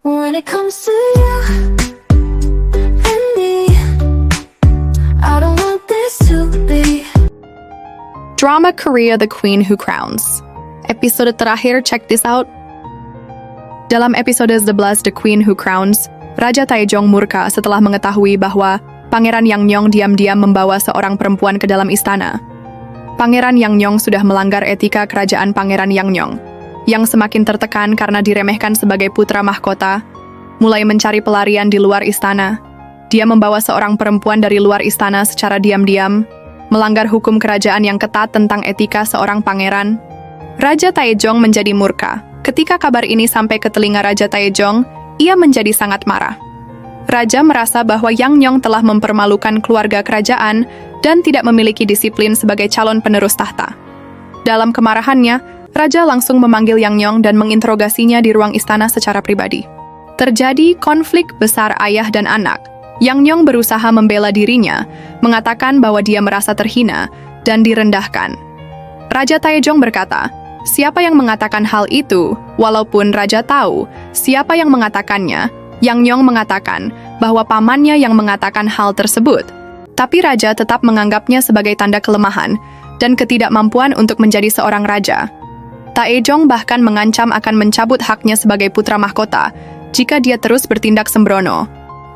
When it comes to you and me, I don't want this to be. Drama Korea The Queen Who Crowns. Episode terakhir, check this out. Dalam episode 11 The Queen Who Crowns, Raja Taejong murka setelah mengetahui bahwa Pangeran Yangnyeong diam-diam membawa seorang perempuan ke dalam istana. Pangeran Yangnyeong sudah melanggar etika kerajaan Pangeran Yangnyeong, yang semakin tertekan karena diremehkan sebagai putra mahkota, mulai mencari pelarian di luar istana. Dia membawa seorang perempuan dari luar istana secara diam-diam, melanggar hukum kerajaan yang ketat tentang etika seorang pangeran. Raja Taejong menjadi murka. Ketika kabar ini sampai ke telinga Raja Taejong, ia menjadi sangat marah. Raja merasa bahwa Yangnyeong telah mempermalukan keluarga kerajaan dan tidak memiliki disiplin sebagai calon penerus tahta. Dalam kemarahannya, Raja langsung memanggil Yangnyeong dan menginterogasinya di ruang istana secara pribadi. Terjadi konflik besar ayah dan anak. Yangnyeong berusaha membela dirinya, mengatakan bahwa dia merasa terhina dan direndahkan. Raja Taejong berkata, siapa yang mengatakan hal itu? Walaupun Raja tahu siapa yang mengatakannya, Yangnyeong mengatakan bahwa pamannya yang mengatakan hal tersebut. Tapi Raja tetap menganggapnya sebagai tanda kelemahan dan ketidakmampuan untuk menjadi seorang raja. Taejong bahkan mengancam akan mencabut haknya sebagai putra mahkota jika dia terus bertindak sembrono.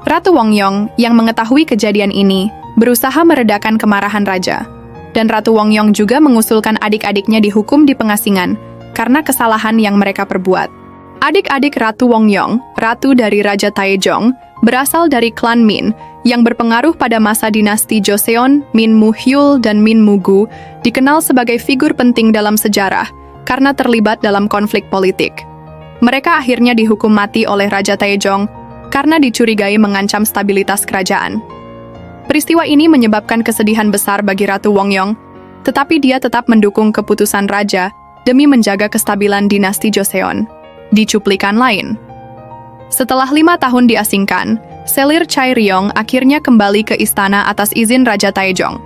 Ratu Wongyong yang mengetahui kejadian ini berusaha meredakan kemarahan raja. Dan Ratu Wongyong juga mengusulkan adik-adiknya dihukum di pengasingan karena kesalahan yang mereka perbuat. Adik-adik Ratu Wongyong, ratu dari Raja Taejong, berasal dari klan Min yang berpengaruh pada masa dinasti Joseon, Min Mu-hyul dan Min Mu-gu, dikenal sebagai figur penting dalam sejarah karena terlibat dalam konflik politik. Mereka akhirnya dihukum mati oleh Raja Taejong karena dicurigai mengancam stabilitas kerajaan. Peristiwa ini menyebabkan kesedihan besar bagi Ratu Wongyong, tetapi dia tetap mendukung keputusan raja demi menjaga kestabilan dinasti Joseon. Di cuplikan lain, setelah 5 tahun diasingkan, Selir Chae-ryong akhirnya kembali ke istana atas izin Raja Taejong.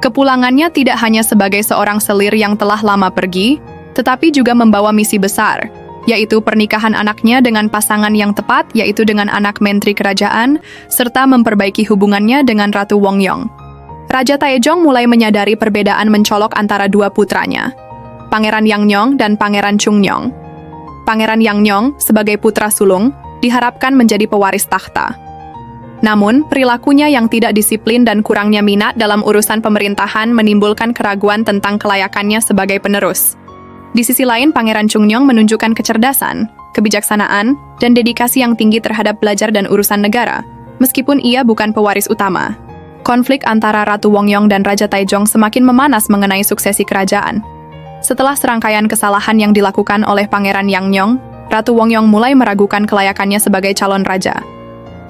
Kepulangannya tidak hanya sebagai seorang selir yang telah lama pergi, tetapi juga membawa misi besar, yaitu pernikahan anaknya dengan pasangan yang tepat, yaitu dengan anak menteri kerajaan, serta memperbaiki hubungannya dengan Ratu Wongyong. Raja Taejong mulai menyadari perbedaan mencolok antara dua putranya, Pangeran Yangnyeong dan Pangeran Chungnyeong. Pangeran Yangnyeong, sebagai putra sulung, diharapkan menjadi pewaris tahta. Namun, perilakunya yang tidak disiplin dan kurangnya minat dalam urusan pemerintahan menimbulkan keraguan tentang kelayakannya sebagai penerus. Di sisi lain, Pangeran Chungnyeong menunjukkan kecerdasan, kebijaksanaan, dan dedikasi yang tinggi terhadap belajar dan urusan negara, meskipun ia bukan pewaris utama. Konflik antara Ratu Wongyong dan Raja Taejong semakin memanas mengenai suksesi kerajaan. Setelah serangkaian kesalahan yang dilakukan oleh Pangeran Yangnyeong, Ratu Wongyong mulai meragukan kelayakannya sebagai calon raja.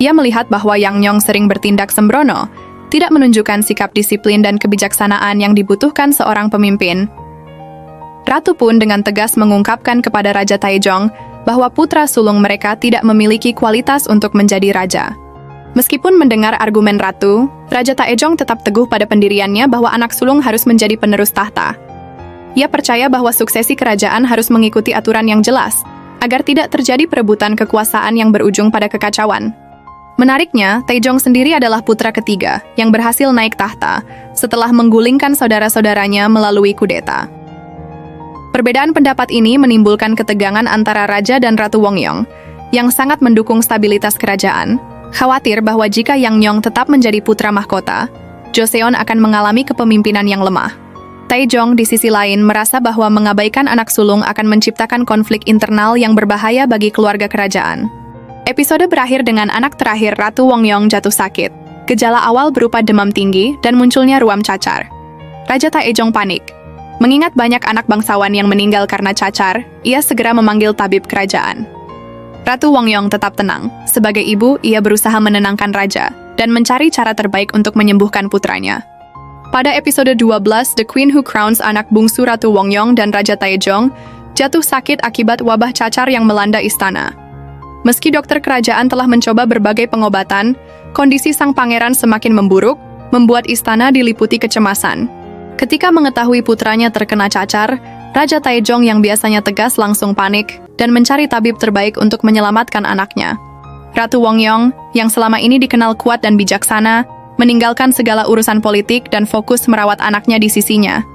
Ia melihat bahwa Yangnyeong sering bertindak sembrono, tidak menunjukkan sikap disiplin dan kebijaksanaan yang dibutuhkan seorang pemimpin. Ratu pun dengan tegas mengungkapkan kepada Raja Taejong bahwa putra sulung mereka tidak memiliki kualitas untuk menjadi raja. Meskipun mendengar argumen Ratu, Raja Taejong tetap teguh pada pendiriannya bahwa anak sulung harus menjadi penerus tahta. Ia percaya bahwa suksesi kerajaan harus mengikuti aturan yang jelas, agar tidak terjadi perebutan kekuasaan yang berujung pada kekacauan. Menariknya, Taejong sendiri adalah putra ketiga yang berhasil naik tahta setelah menggulingkan saudara-saudaranya melalui kudeta. Perbedaan pendapat ini menimbulkan ketegangan antara Raja dan Ratu Wongyong, yang sangat mendukung stabilitas kerajaan, khawatir bahwa jika Yangnyeong tetap menjadi putra mahkota, Joseon akan mengalami kepemimpinan yang lemah. Taejong di sisi lain merasa bahwa mengabaikan anak sulung akan menciptakan konflik internal yang berbahaya bagi keluarga kerajaan. Episode berakhir dengan anak terakhir Ratu Wongyong jatuh sakit. Gejala awal berupa demam tinggi dan munculnya ruam cacar. Raja Taejong panik. Mengingat banyak anak bangsawan yang meninggal karena cacar, ia segera memanggil tabib kerajaan. Ratu Wongyong tetap tenang. Sebagai ibu, ia berusaha menenangkan raja dan mencari cara terbaik untuk menyembuhkan putranya. Pada episode 12, The Queen Who Crowns, anak bungsu Ratu Wongyong dan Raja Taejong jatuh sakit akibat wabah cacar yang melanda istana. Meski dokter kerajaan telah mencoba berbagai pengobatan, kondisi sang pangeran semakin memburuk, membuat istana diliputi kecemasan. Ketika mengetahui putranya terkena cacar, Raja Taejong yang biasanya tegas langsung panik dan mencari tabib terbaik untuk menyelamatkan anaknya. Ratu Wongyong, yang selama ini dikenal kuat dan bijaksana, meninggalkan segala urusan politik dan fokus merawat anaknya di sisinya.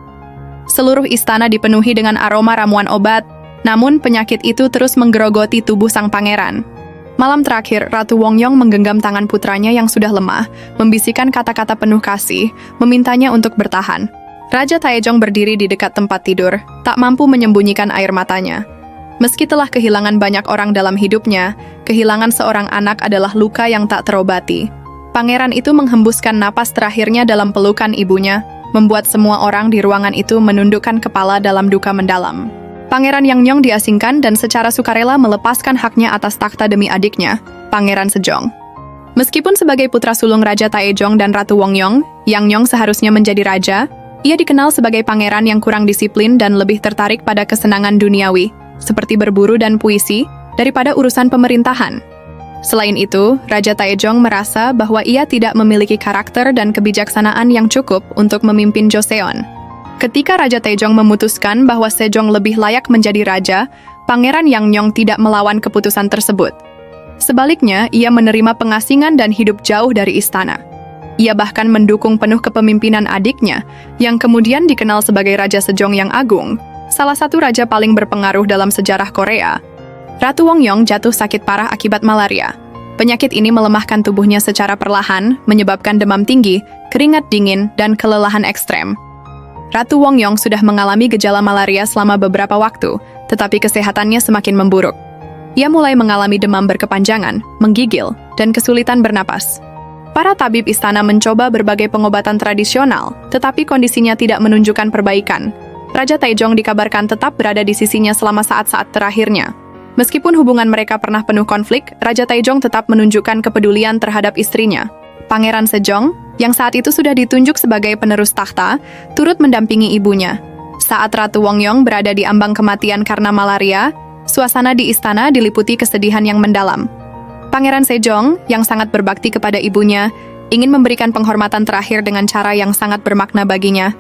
Seluruh istana dipenuhi dengan aroma ramuan obat, namun penyakit itu terus menggerogoti tubuh sang pangeran. Malam terakhir, Ratu Wongyong menggenggam tangan putranya yang sudah lemah, membisikkan kata-kata penuh kasih, memintanya untuk bertahan. Raja Taejong berdiri di dekat tempat tidur, tak mampu menyembunyikan air matanya. Meski telah kehilangan banyak orang dalam hidupnya, kehilangan seorang anak adalah luka yang tak terobati. Pangeran itu menghembuskan napas terakhirnya dalam pelukan ibunya, membuat semua orang di ruangan itu menundukkan kepala dalam duka mendalam. Pangeran Yangnyeong diasingkan dan secara sukarela melepaskan haknya atas takhta demi adiknya, Pangeran Sejong. Meskipun sebagai putra sulung Raja Taejong dan Ratu Wongyong, Yangnyeong seharusnya menjadi raja, ia dikenal sebagai pangeran yang kurang disiplin dan lebih tertarik pada kesenangan duniawi, seperti berburu dan puisi, daripada urusan pemerintahan. Selain itu, Raja Taejong merasa bahwa ia tidak memiliki karakter dan kebijaksanaan yang cukup untuk memimpin Joseon. Ketika Raja Taejong memutuskan bahwa Sejong lebih layak menjadi raja, Pangeran Yangnyeong tidak melawan keputusan tersebut. Sebaliknya, ia menerima pengasingan dan hidup jauh dari istana. Ia bahkan mendukung penuh kepemimpinan adiknya, yang kemudian dikenal sebagai Raja Sejong yang agung, salah satu raja paling berpengaruh dalam sejarah Korea. Ratu Wongyong jatuh sakit parah akibat malaria. Penyakit ini melemahkan tubuhnya secara perlahan, menyebabkan demam tinggi, keringat dingin, dan kelelahan ekstrem. Ratu Wongyong sudah mengalami gejala malaria selama beberapa waktu, tetapi kesehatannya semakin memburuk. Ia mulai mengalami demam berkepanjangan, menggigil, dan kesulitan bernapas. Para tabib istana mencoba berbagai pengobatan tradisional, tetapi kondisinya tidak menunjukkan perbaikan. Raja Taejong dikabarkan tetap berada di sisinya selama saat-saat terakhirnya. Meskipun hubungan mereka pernah penuh konflik, Raja Taejong tetap menunjukkan kepedulian terhadap istrinya. Pangeran Sejong, yang saat itu sudah ditunjuk sebagai penerus takhta, turut mendampingi ibunya. Saat Ratu Wongyong berada di ambang kematian karena malaria, suasana di istana diliputi kesedihan yang mendalam. Pangeran Sejong, yang sangat berbakti kepada ibunya, ingin memberikan penghormatan terakhir dengan cara yang sangat bermakna baginya.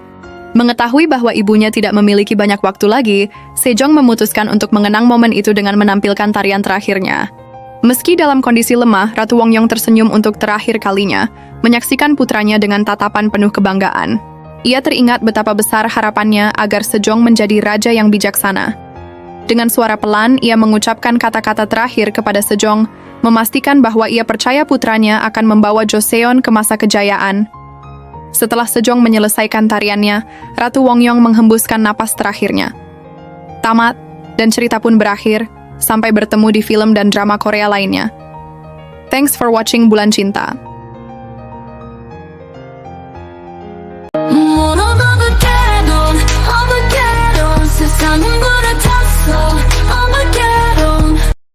Mengetahui bahwa ibunya tidak memiliki banyak waktu lagi, Sejong memutuskan untuk mengenang momen itu dengan menampilkan tarian terakhirnya. Meski dalam kondisi lemah, Ratu Wongyong tersenyum untuk terakhir kalinya, menyaksikan putranya dengan tatapan penuh kebanggaan. Ia teringat betapa besar harapannya agar Sejong menjadi raja yang bijaksana. Dengan suara pelan, ia mengucapkan kata-kata terakhir kepada Sejong, memastikan bahwa ia percaya putranya akan membawa Joseon ke masa kejayaan. Setelah Sejong menyelesaikan tariannya, Ratu Wongyong menghembuskan napas terakhirnya. Tamat, dan cerita pun berakhir. Sampai bertemu di film dan drama Korea lainnya. Thanks for watching Bulan Cinta.